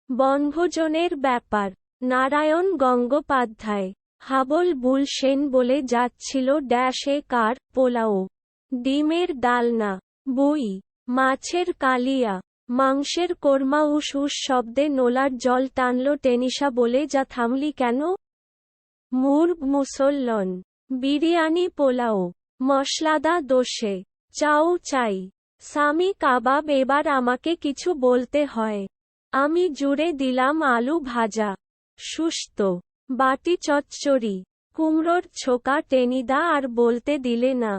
বনভোজনের ব্যাপার। নারায়ণ গঙ্গোপাধ্যায়। হাবল বুল সেন বলে যাচ্ছিল ড্যাশে কার পোলাও, ডিমের ডালনা, বই, মাছের কালিয়া, মাংসের কোরমা। উস উস শব্দে নোলার জল টানল টেনিসা বলে, যা থামলি কেন? মুর্গ মুসল্লন, বিরিয়ানি পোলাও, মশলাদা দোসে, চাউ চাই, সামি কাবাব। এবার আমাকে কিছু বলতে হয়। আমি জুড়ে দিলাম আলু ভাজা, সুস্ত, বাটি চচ্চড়ি, কুমড়োর ছোকা। টেনিদা আর বলতে দিলে না।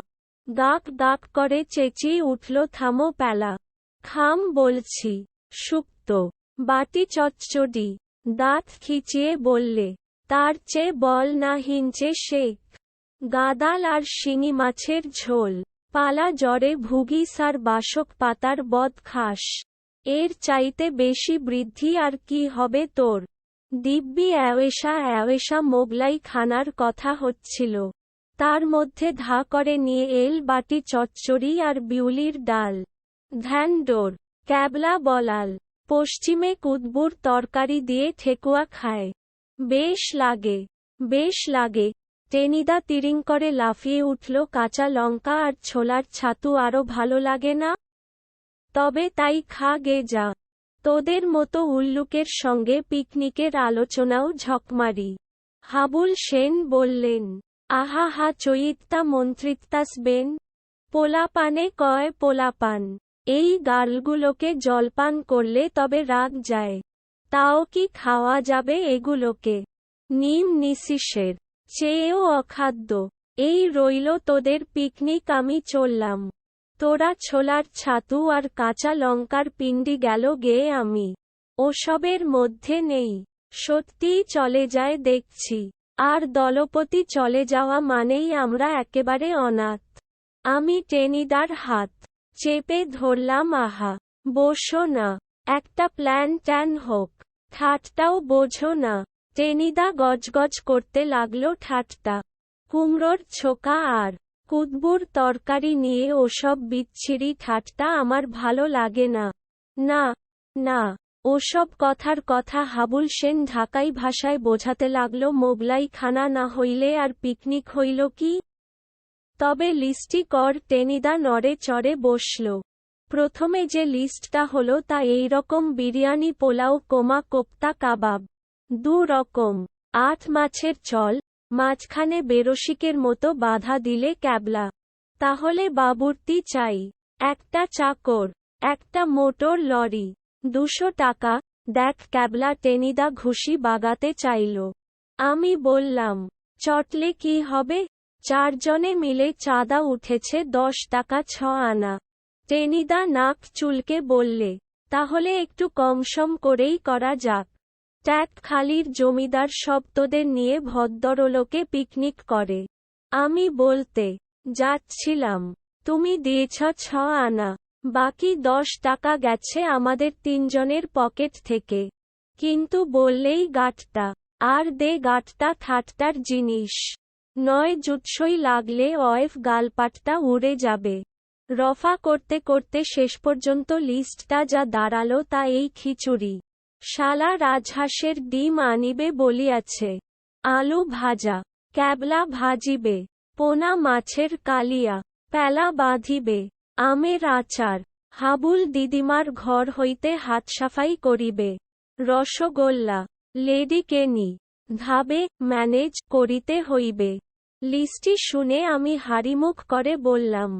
গাক গাক করে চেঁচিয়ে উঠল, থামো প্যালা, খাম বলছি। শুক্ত, বাটি চচ্চড়ি। দাঁত খিচিয়ে বললে, তার চেয়ে বল না হিঞ্চে শেক, গাদাল আর শিঙি মাছের ঝোল, পালা জ্বরে ভুগি সার বাসক পাতার বদ খাস। এর চাইতে বেশি বৃদ্ধি আর কি হবে তোর? দিব্যি অ্যাওয়েশা মোগলাই খানার কথা হচ্ছিল, তার মধ্যে ধা করে নিয়ে এল বাটি চচ্চড়ি আর বিউলির ডাল। ধ্যানডোর, ক্যাবলা বলাল, পশ্চিমে কুদবুর তরকারি দিয়ে ঠেকুয়া খায়। বেশ লাগে, বেশ লাগে। টেনিদা তিরিং করে লাফিয়ে উঠল, কাঁচা লঙ্কা আর ছোলার ছাতু আরো ভালো লাগে না? তবে তাই খা গে যা। তোদের মতো উল্লুকের সঙ্গে পিকনিকের আলোচনাও ঝকমারি। হাবুল সেন বললেন, আহা হা চৈত্তা মন্ত্রিত্তাস বেন। পোলাপানে কয় পোলাপান, এই গালগুলোকে জলপান করলে তবে রাগ যায়। তাও কি খাওয়া যাবে এগুলোকে? নিম নিশিসের চেয়েও অখাদ্য। এই রইল তোদের পিকনিক, আমি চললাম। তোরা ছোলার ছাতু আর কাঁচা লঙ্কার পিণ্ডি গেল গে, আমি ওসবের মধ্যে নেই। সত্যিই চলে যায় দেখছি। আর দলপতি চলে যাওয়া মানেই আমরা একেবারে অনাথ। আমি টেনিদার হাত চেপে ধরলাম, আহা বসো না, একটা প্ল্যান ট্যান হোক। ঠাট্টাও বোঝো না। টেনিদা গজগজ করতে লাগলো ঠাট্টা। কুমড়োর ছোকা আর কুদবুর তরকারি নিয়ে ওসব বিচ্ছিরি ঠাট্টা আমার ভালো লাগে না। না না, ওসব কথার কথা। হাবুল সেন ঢাকাই ভাষায় বোঝাতে লাগলো, মোগলাই খানা না হইলে আর পিকনিক হইল কি? তবে লিস্টি কর। টেনিদা নড়ে চড়ে বসল। প্রথমে যে লিস্টটা হলো তা এইরকম, বিরিয়ানি, পোলাও, কোমা, কোপ্তা, কাবাব, 2 রকম, 8 মাছের চল, মাঝখানে বেরসিকের মতো বাধা দিলে ক্যাবলা। তাহলে বাবুর্তি চাই, একটা চাকর, একটা মোটর লরি, 200 টাকা। দেখ ক্যাবলা। টেনিদা ঘুষি বাগাতে চাইল। আমি বললাম, চটলে কি হবে? 4 জনে মিলে চাঁদা উঠেছে 10 টাকা 6 আনা। টেনিদা নাক চুলকে বললে, তাহলে একটু কমসম করেই করা যাক। ট্যাক খালির জমিদার সব তোদের নিয়ে ভদ্রলোকে পিকনিক করে। আমি বলতে যাচ্ছিলাম, তুমি দিয়েছ 6 আনা, বাকি 10 টাকা গেছে আমাদের 3 জনের পকেট থেকে। কিন্তু বললেই গাঁটটা, আর দে গাঁটটা ঠাট্টার জিনিস নয়, জুৎসই লাগলে অয়েফ গালপাটটা উড়ে যাবে। রফা করতে করতে শেষ পর্যন্ত লিস্টটা যা দাঁড়ালো তা এই খিচুড়ি, শালা রাজহাঁসের ডিম আনিবে বলিয়াছে, আলু ভাজা, ক্যাবলা ভাজিবে, পোনা মাছের কালিয়া, প্যালা বাঁধিবে, আমের আচার, হাবুল দিদিমার ঘর হইতে হাত সাফাই করিবে, রসগোল্লা, লেডি কেনি, ধাবে ম্যানেজ করিতে হইবে। লিস্টি শুনে আমি হারিমুখ করে বললাম,